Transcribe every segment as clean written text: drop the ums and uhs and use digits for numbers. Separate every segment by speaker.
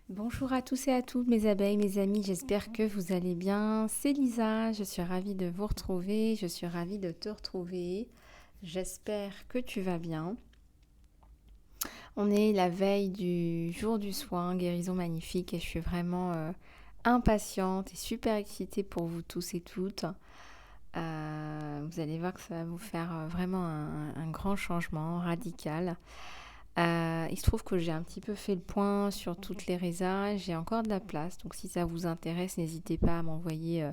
Speaker 1: Bonjour à tous et à toutes mes abeilles, mes amis, j'espère que vous allez bien. C'est Lisa, je suis ravie de vous retrouver, je suis ravie de te retrouver. J'espère que tu vas bien. On est la veille du jour du soin, guérison magnifique, et je suis vraiment impatiente et super excitée pour vous tous et toutes. Vous allez voir que ça va vous faire vraiment un grand changement radical. Il se trouve que j'ai un petit peu fait le point sur toutes les résas. J'ai encore de la place, donc si ça vous intéresse, n'hésitez pas à m'envoyer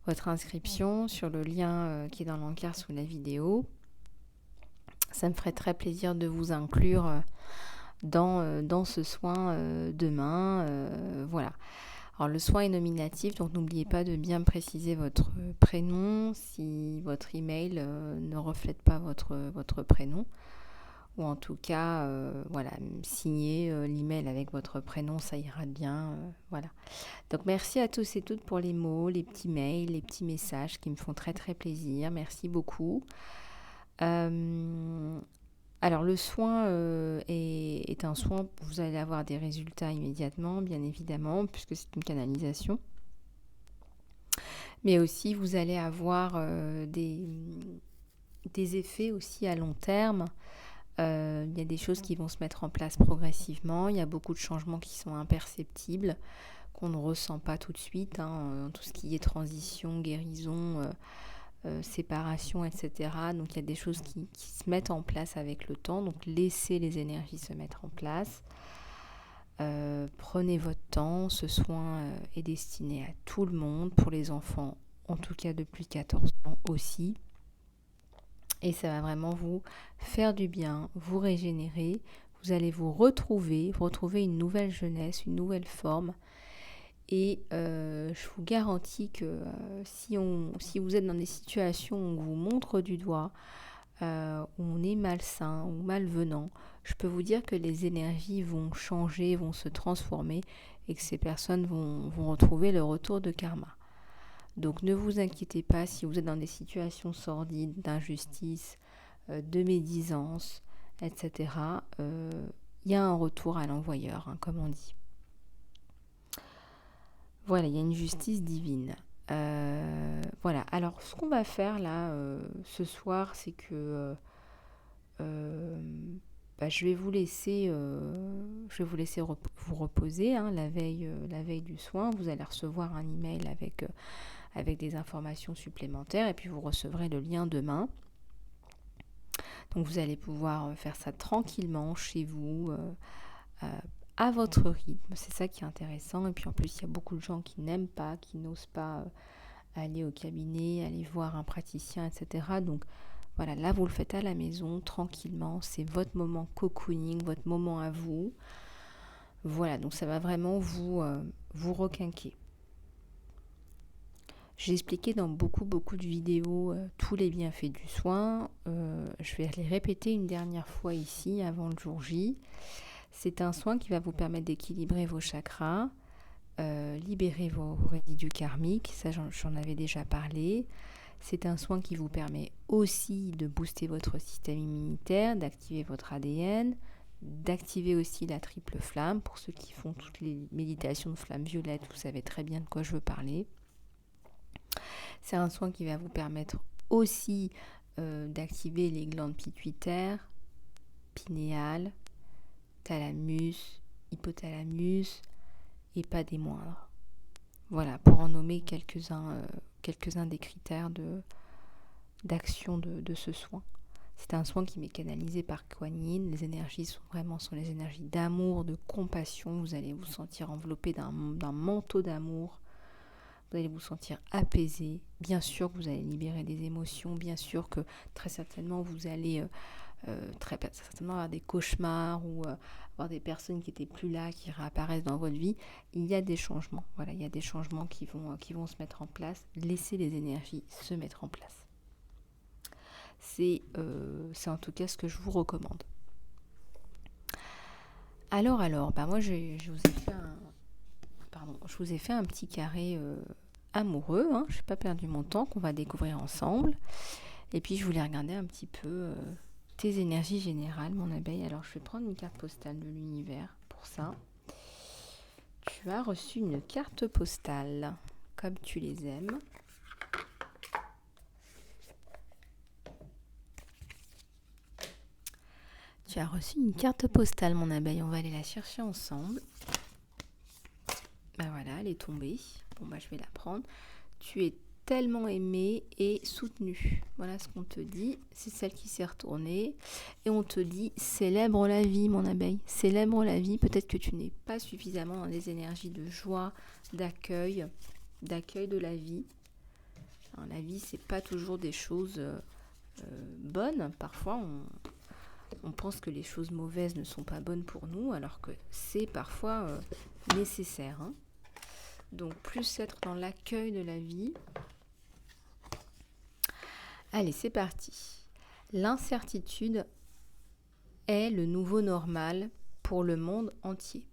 Speaker 1: votre inscription sur le lien qui est dans l'encart sous la vidéo. Ça me ferait très plaisir de vous inclure dans ce soin demain. Voilà. Alors le soin est nominatif, donc n'oubliez pas de bien préciser votre prénom si votre email ne reflète pas votre prénom. Ou en tout cas, voilà, signer l'email avec votre prénom, ça ira bien, voilà. Donc merci à tous et toutes pour les mots, les petits mails, les petits messages qui me font très très plaisir. Merci beaucoup. Alors le soin est un soin où vous allez avoir des résultats immédiatement, bien évidemment, puisque c'est une canalisation. Mais aussi vous allez avoir des effets aussi à long terme. Il y a des choses qui vont se mettre en place progressivement. Il y a beaucoup de changements qui sont imperceptibles, qu'on ne ressent pas tout de suite. Tout ce qui est transition, guérison, séparation, etc. Donc il y a des choses qui se mettent en place avec le temps. Donc laissez les énergies se mettre en place. Prenez votre temps. Ce soin est destiné à tout le monde, pour les enfants, en tout cas depuis 14 ans aussi. Et ça va vraiment vous faire du bien, vous régénérer. Vous allez vous retrouver une nouvelle jeunesse, une nouvelle forme. Et je vous garantis que si vous êtes dans des situations où on vous montre du doigt, où on est malsain ou malvenant, je peux vous dire que les énergies vont changer, vont se transformer et que ces personnes vont retrouver le retour de karma. Donc ne vous inquiétez pas si vous êtes dans des situations sordides, d'injustice, de médisance, etc. Il y a un retour à l'envoyeur, comme on dit. Voilà, il y a une justice divine. Voilà, alors ce qu'on va faire là ce soir, c'est que je vais vous laisser, vous reposer la veille du soin. Vous allez recevoir un email avec des informations supplémentaires et puis vous recevrez le lien demain. Donc vous allez pouvoir faire ça tranquillement chez vous, à votre rythme. C'est ça qui est intéressant. Et puis en plus, il y a beaucoup de gens qui n'aiment pas, qui n'osent pas aller au cabinet, aller voir un praticien, etc. Donc voilà, là vous le faites à la maison, tranquillement. C'est votre moment cocooning, votre moment à vous. Voilà, donc ça va vraiment vous requinquer. J'ai expliqué dans beaucoup de vidéos tous les bienfaits du soin. Je vais les répéter une dernière fois ici avant le jour J. C'est un soin qui va vous permettre d'équilibrer vos chakras, libérer vos résidus karmiques, ça j'en avais déjà parlé. C'est un soin qui vous permet aussi de booster votre système immunitaire, d'activer votre ADN, d'activer aussi la triple flamme. Pour ceux qui font toutes les méditations de flamme violette, vous savez très bien de quoi je veux parler. C'est un soin qui va vous permettre aussi d'activer les glandes pituitaires, pinéales, thalamus, hypothalamus et pas des moindres. Voilà, pour en nommer quelques-uns des critères d'action de ce soin. C'est un soin qui m'est canalisé par Kuan Yin. Les énergies sont les énergies d'amour, de compassion. Vous allez vous sentir enveloppé d'un manteau d'amour. Vous allez vous sentir apaisé. Bien sûr que vous allez libérer des émotions. Bien sûr que très certainement vous allez très certainement avoir des cauchemars ou avoir des personnes qui n'étaient plus là, qui réapparaissent dans votre vie. Il y a des changements. Voilà, il y a des changements qui vont se mettre en place. Laissez les énergies se mettre en place. C'est en tout cas ce que je vous recommande. Alors, moi je vous ai fait un petit carré amoureux, je n'ai pas perdu mon temps, qu'on va découvrir ensemble. Et puis je voulais regarder un petit peu tes énergies générales, mon abeille. Alors je vais prendre une carte postale de l'univers pour ça. Tu as reçu une carte postale, comme tu les aimes. Tu as reçu une carte postale, mon abeille. On va aller la chercher ensemble. Ben voilà, elle est tombée. Bon, je vais la prendre. Tu es tellement aimé et soutenu. Voilà ce qu'on te dit. C'est celle qui s'est retournée. Et on te dit, célèbre la vie, mon abeille. Célèbre la vie. Peut-être que tu n'es pas suffisamment dans des énergies de joie, d'accueil de la vie. Alors, la vie, c'est pas toujours des choses bonnes. Parfois, on pense que les choses mauvaises ne sont pas bonnes pour nous, alors que c'est parfois nécessaire. Donc, plus être dans l'accueil de la vie. Allez, c'est parti. L'incertitude est le nouveau normal pour le monde entier.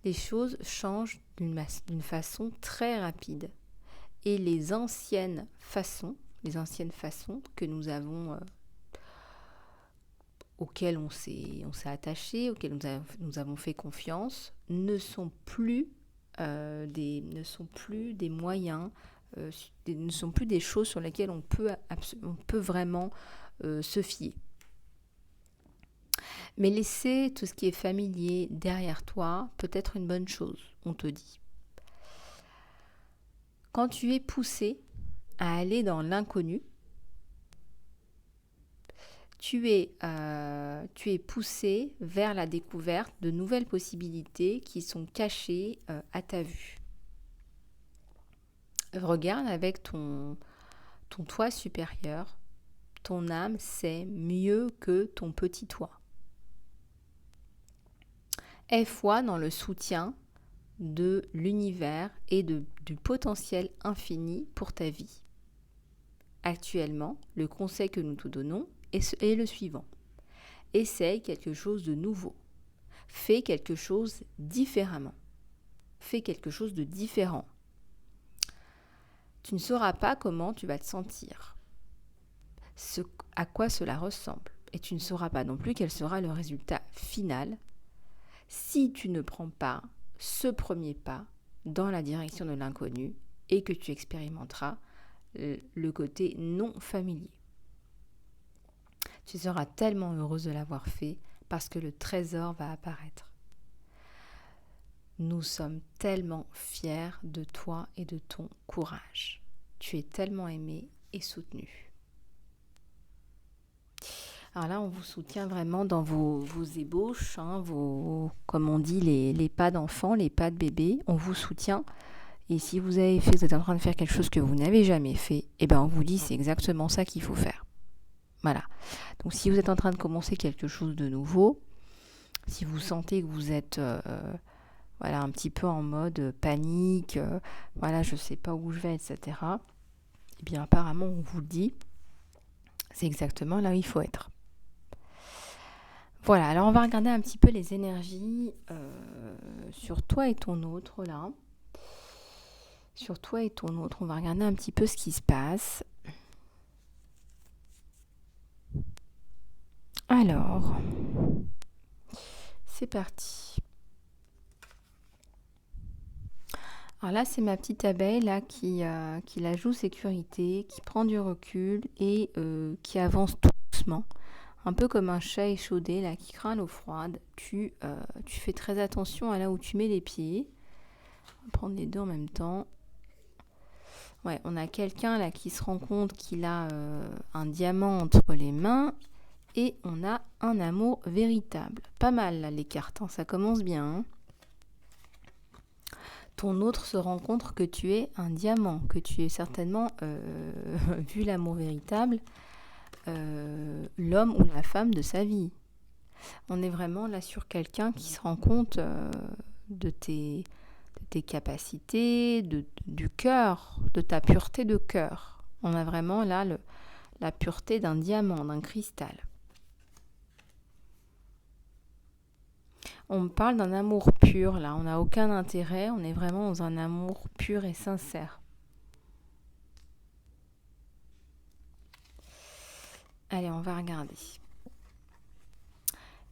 Speaker 1: Les choses changent d'une façon très rapide. Et les anciennes façons que nous avons, auxquelles on s'est attaché, auxquelles nous avons fait confiance, ne sont plus des moyens, ne sont plus des choses sur lesquelles on peut vraiment se fier. Mais laisser tout ce qui est familier derrière toi peut être une bonne chose, on te dit. Quand tu es poussé à aller dans l'inconnu, tu es poussé vers la découverte de nouvelles possibilités qui sont cachées à ta vue. Regarde avec ton toi supérieur, ton âme sait mieux que ton petit toi. Aie foi dans le soutien de l'univers et du potentiel infini pour ta vie. Actuellement, le conseil que nous te donnons est le suivant. Essaye quelque chose de nouveau. Fais quelque chose différemment. Fais quelque chose de différent. Tu ne sauras pas comment tu vas te sentir, à quoi cela ressemble. Et tu ne sauras pas non plus quel sera le résultat final si tu ne prends pas ce premier pas dans la direction de l'inconnu et que tu expérimenteras le côté non familier. Tu seras tellement heureuse de l'avoir fait parce que le trésor va apparaître. Nous sommes tellement fiers de toi et de ton courage. Tu es tellement aimé et soutenu. Alors là, on vous soutient vraiment dans vos ébauches, comme on dit, les pas d'enfant, les pas de bébé. On vous soutient. Et si vous êtes en train de faire quelque chose que vous n'avez jamais fait, on vous dit c'est exactement ça qu'il faut faire. Voilà. Donc si vous êtes en train de commencer quelque chose de nouveau, si vous sentez que vous êtes un petit peu en mode panique, je ne sais pas où je vais, etc. Apparemment, on vous le dit, c'est exactement là où il faut être. Voilà, alors on va regarder un petit peu les énergies sur toi et ton autre, là. Sur toi et ton autre, on va regarder un petit peu ce qui se passe. Alors, c'est parti. Alors là, c'est ma petite abeille là qui la joue sécurité, qui prend du recul et qui avance doucement. Un peu comme un chat échaudé là qui craint l'eau froide. Tu fais très attention à là où tu mets les pieds. On va prendre les deux en même temps. Ouais, on a quelqu'un là qui se rend compte qu'il a un diamant entre les mains et on a un amour véritable. Pas mal là les cartes, ça commence bien. Ton autre se rend compte que tu es un diamant, que tu es certainement, vu l'amour véritable, l'homme ou la femme de sa vie. On est vraiment là sur quelqu'un qui se rend compte de tes capacités, du cœur, de ta pureté de cœur. On a vraiment là la pureté d'un diamant, d'un cristal. On me parle d'un amour pur, là. On n'a aucun intérêt, on est vraiment dans un amour pur et sincère. Allez, on va regarder.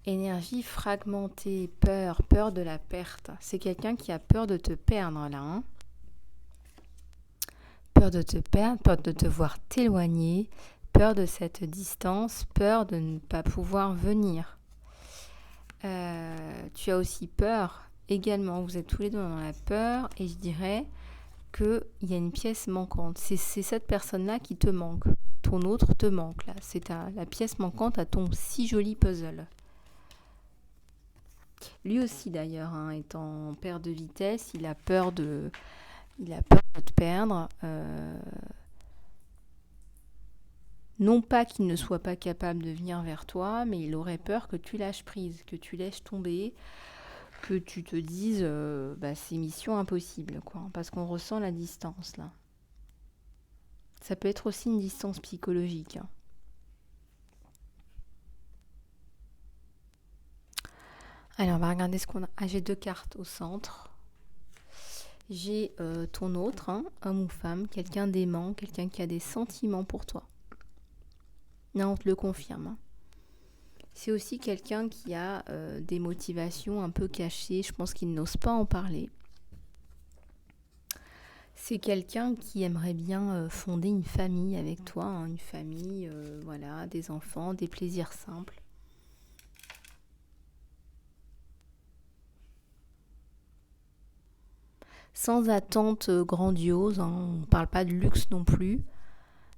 Speaker 1: Énergie fragmentée, peur de la perte. C'est quelqu'un qui a peur de te perdre là, hein. Peur de te perdre, peur de te voir t'éloigner, peur de cette distance, peur de ne pas pouvoir venir. Tu as aussi peur également, vous êtes tous les deux dans la peur et je dirais qu'il y a une pièce manquante. C'est cette personne-là qui te manque. Ton autre te manque là. C'est la pièce manquante à ton si joli puzzle. Lui aussi d'ailleurs, hein, étant en perte de vitesse, il a peur de te perdre. Non pas qu'il ne soit pas capable de venir vers toi, mais il aurait peur que tu lâches prise, que tu laisses tomber, que tu te dises c'est mission impossible, quoi, parce qu'on ressent la distance là. Ça peut être aussi une distance psychologique, hein. Alors on va regarder ce qu'on a. Ah, j'ai 2 cartes au centre. J'ai ton autre, hein, homme ou femme, quelqu'un d'aimant, quelqu'un qui a des sentiments pour toi. Là on te le confirme, hein. C'est aussi quelqu'un qui a des motivations un peu cachées. Je pense qu'il n'ose pas en parler. C'est quelqu'un qui aimerait bien fonder une famille avec toi, hein, une famille, voilà, des enfants, des plaisirs simples. Sans attente grandiose, hein, on ne parle pas de luxe non plus,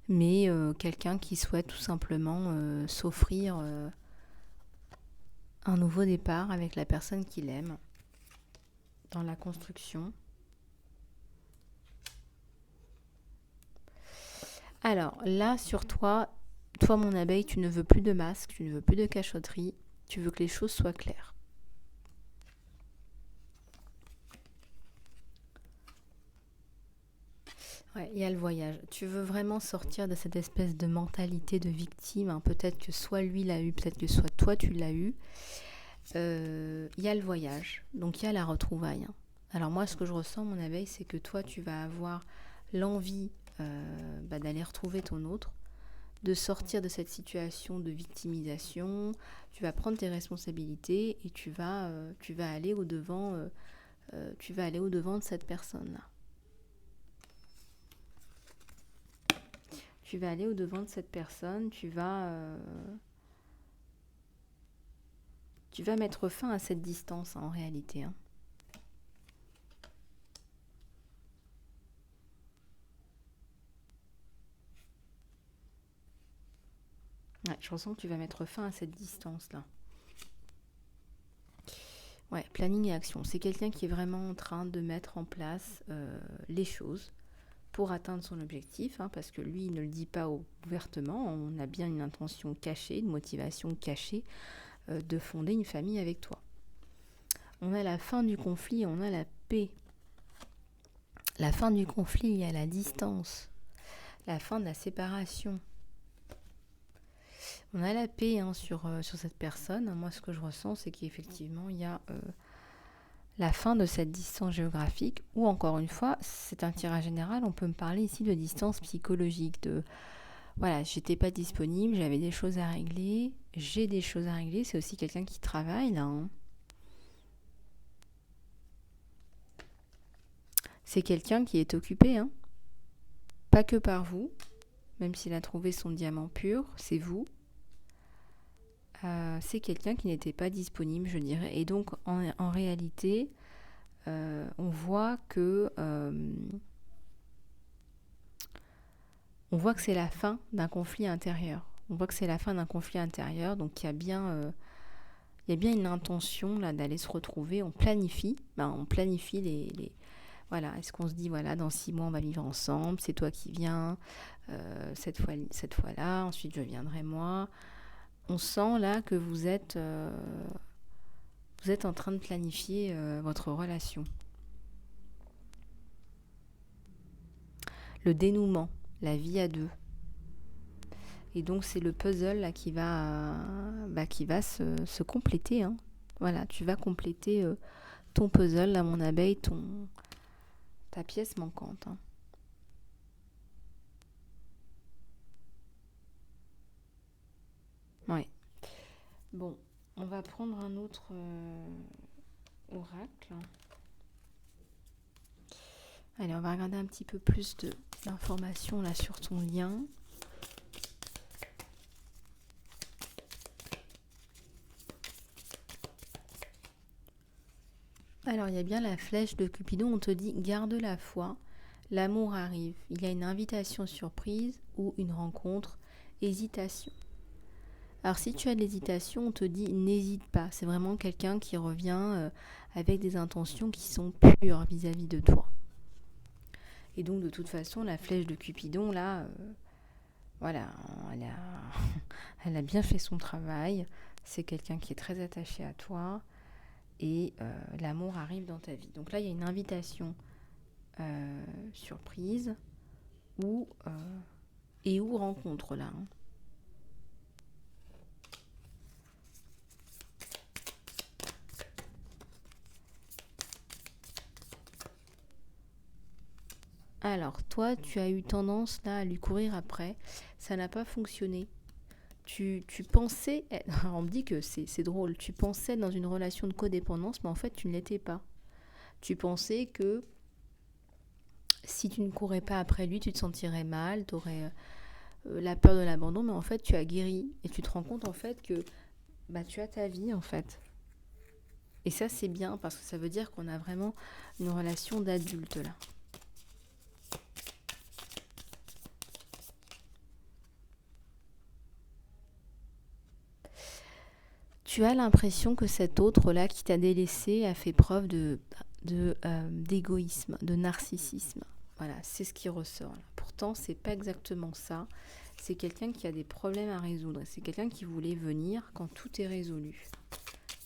Speaker 1: mais quelqu'un qui souhaite tout simplement s'offrir un nouveau départ avec la personne qu'il aime dans la construction. Alors là, sur toi mon abeille, tu ne veux plus de masque, tu ne veux plus de cachotterie, tu veux que les choses soient claires. Ouais, il y a le voyage. Tu veux vraiment sortir de cette espèce de mentalité de victime, hein. Peut-être que soit lui l'a eu, peut-être que soit toi tu l'as eu. Il y a le voyage, donc il y a la retrouvaille, hein. Alors moi, ce que je ressens, mon abeille, c'est que toi, tu vas avoir l'envie d'aller retrouver ton autre, de sortir de cette situation de victimisation. Tu vas prendre tes responsabilités et tu vas aller au-devant de cette personne-là. Tu vas aller au-devant de cette personne, tu vas mettre fin à cette distance, hein, en réalité, hein. Ouais, je ressens que tu vas mettre fin à cette distance-là. Ouais, planning et action. C'est quelqu'un qui est vraiment en train de mettre en place les choses pour atteindre son objectif, hein, parce que lui, il ne le dit pas ouvertement. On a bien une intention cachée, une motivation cachée de fonder une famille avec toi. On a la fin du conflit, on a la paix. La fin du conflit, il y a la distance. La fin de la séparation. On a la paix, hein, sur cette personne. Moi, ce que je ressens, c'est qu'effectivement, il y a la fin de cette distance géographique, ou encore une fois, c'est un tirage général, on peut me parler ici de distance psychologique, de voilà, j'étais pas disponible, j'avais des choses à régler, j'ai des choses à régler, c'est aussi quelqu'un qui travaille là, hein. C'est quelqu'un qui est occupé, hein. Pas que par vous, même s'il a trouvé son diamant pur, c'est vous. C'est quelqu'un qui n'était pas disponible, je dirais. Et donc, en réalité, on voit que c'est la fin d'un conflit intérieur. On voit que c'est la fin d'un conflit intérieur, donc il y a bien une intention là d'aller se retrouver. On planifie les voilà. Est-ce qu'on se dit voilà, dans 6 mois on va vivre ensemble, c'est toi qui viens cette fois-là, ensuite je viendrai moi. On sent là que vous êtes en train de planifier votre relation. Le dénouement, la vie à deux. Et donc c'est le puzzle là qui va se compléter, hein. Voilà, tu vas compléter ton puzzle là, mon abeille, ta pièce manquante, hein. Ouais. Bon, On va prendre un autre oracle. Allez, on va regarder un petit peu plus d'informations là sur ton lien. Alors, il y a bien la flèche de Cupidon, on te dit garde la foi, l'amour arrive. Il y a une invitation surprise ou une rencontre, hésitation. Alors, si tu as de l'hésitation, on te dit n'hésite pas. C'est vraiment quelqu'un qui revient avec des intentions qui sont pures vis-à-vis de toi. Et donc, de toute façon, la flèche de Cupidon, là, voilà, elle a bien fait son travail. C'est quelqu'un qui est très attaché à toi. Et l'amour arrive dans ta vie. Donc là, il y a une invitation surprise ou rencontre là. Alors, toi, tu as eu tendance là à lui courir après. Ça n'a pas fonctionné. Tu pensais... Alors, on me dit que c'est drôle. Tu pensais être dans une relation de codépendance, mais en fait, tu ne l'étais pas. Tu pensais que si tu ne courais pas après lui, tu te sentirais mal, tu aurais la peur de l'abandon, mais en fait, tu as guéri. Et tu te rends compte, en fait, que tu as ta vie, en fait. Et ça, c'est bien, parce que ça veut dire qu'on a vraiment une relation d'adulte, là. Tu as l'impression que cet autre-là qui t'a délaissé a fait preuve d'égoïsme, de narcissisme. Voilà, c'est ce qui ressort là. Pourtant, c'est pas exactement ça. C'est quelqu'un qui a des problèmes à résoudre. C'est quelqu'un qui voulait venir quand tout est résolu,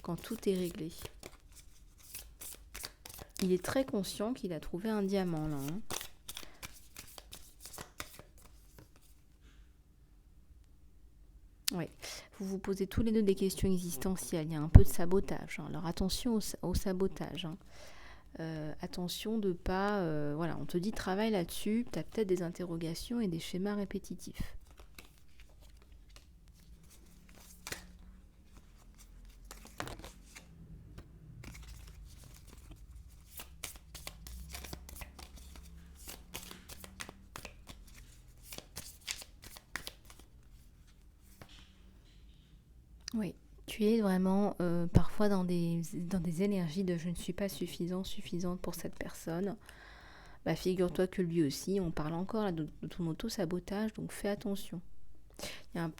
Speaker 1: quand tout est réglé. Il est très conscient qu'il a trouvé un diamant là. Oui, vous vous posez tous les deux des questions existentielles. Il y a un peu de sabotage. Alors attention au sabotage. Attention de pas... voilà, on te dit travaille là-dessus. Tu as peut-être des interrogations et des schémas répétitifs. Oui, tu es vraiment parfois dans des énergies de je ne suis pas suffisante pour cette personne. Figure-toi que lui aussi, on parle encore là, de ton auto-sabotage, donc fais attention.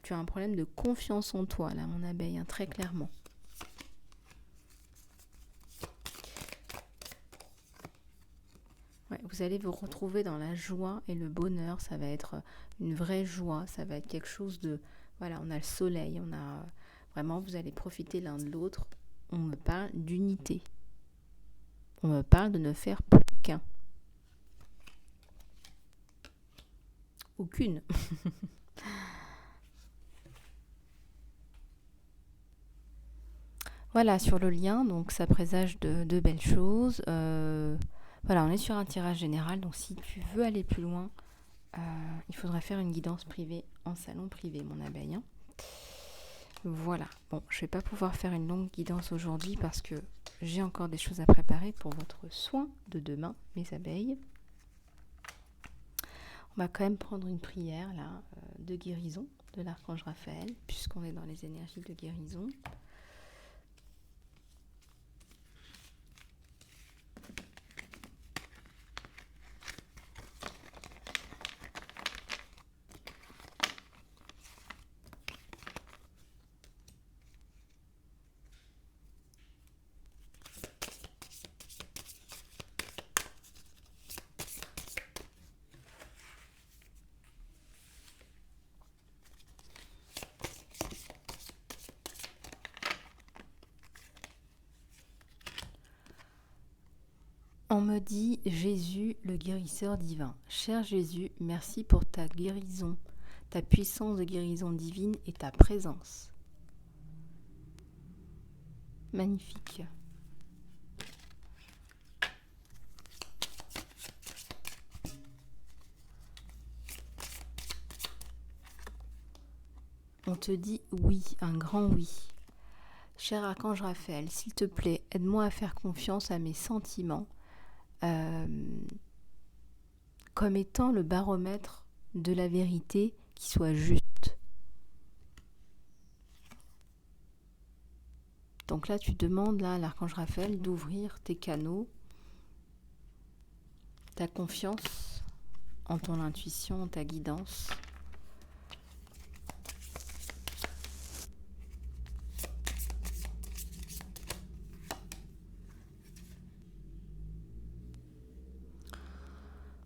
Speaker 1: Tu as un problème de confiance en toi, là, mon abeille, hein, très clairement. Ouais, vous allez vous retrouver dans la joie et le bonheur. Ça va être une vraie joie, ça va être quelque chose de... Voilà, on a le soleil, on a... Vraiment, vous allez profiter l'un de l'autre. On me parle d'unité. On me parle de ne faire plus qu'un. Aucune. Voilà, sur le lien, donc ça présage de belles choses. Voilà, on est sur un tirage général, donc si tu veux aller plus loin, il faudra faire une guidance privée en salon privé, mon abeille. Hein. Voilà, bon, je ne vais pas pouvoir faire une longue guidance aujourd'hui parce que j'ai encore des choses à préparer pour votre soin de demain, mes abeilles. On va quand même prendre une prière là, de guérison de l'archange Raphaël, puisqu'on est dans les énergies de guérison. On me dit Jésus, le guérisseur divin. Cher Jésus, merci pour ta guérison, ta puissance de guérison divine et ta présence. Magnifique. On te dit oui, un grand oui. Cher archange Raphaël, s'il te plaît, aide-moi à faire confiance à mes sentiments comme étant le baromètre de la vérité qui soit juste. Donc là, tu demandes là, à l'archange Raphaël d'ouvrir tes canaux, ta confiance en ton intuition, en ta guidance.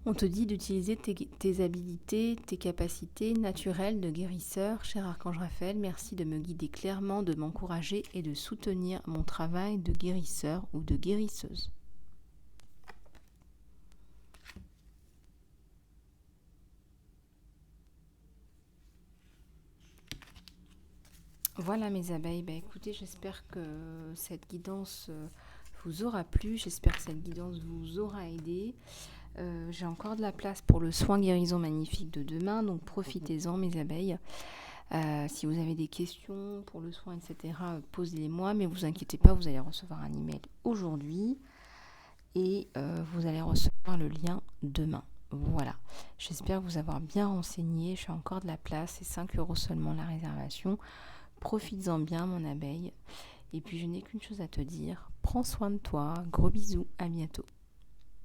Speaker 1: On te dit d'utiliser tes habilités, tes capacités naturelles de guérisseur. Cher archange Raphaël, merci de me guider clairement, de m'encourager et de soutenir mon travail de guérisseur ou de guérisseuse. Voilà mes abeilles, écoutez, j'espère que cette guidance vous aura plu, j'espère que cette guidance vous aura aidé. J'ai encore de la place pour le soin guérison magnifique de demain, donc profitez-en mes abeilles. Si vous avez des questions pour le soin, etc., posez-les-moi, mais vous inquiétez pas, vous allez recevoir un email aujourd'hui et vous allez recevoir le lien demain. Voilà, j'espère vous avoir bien renseigné, j'ai encore de la place, c'est 5 € seulement la réservation. Profites-en bien mon abeille. Et puis je n'ai qu'une chose à te dire, prends soin de toi, gros bisous, à bientôt.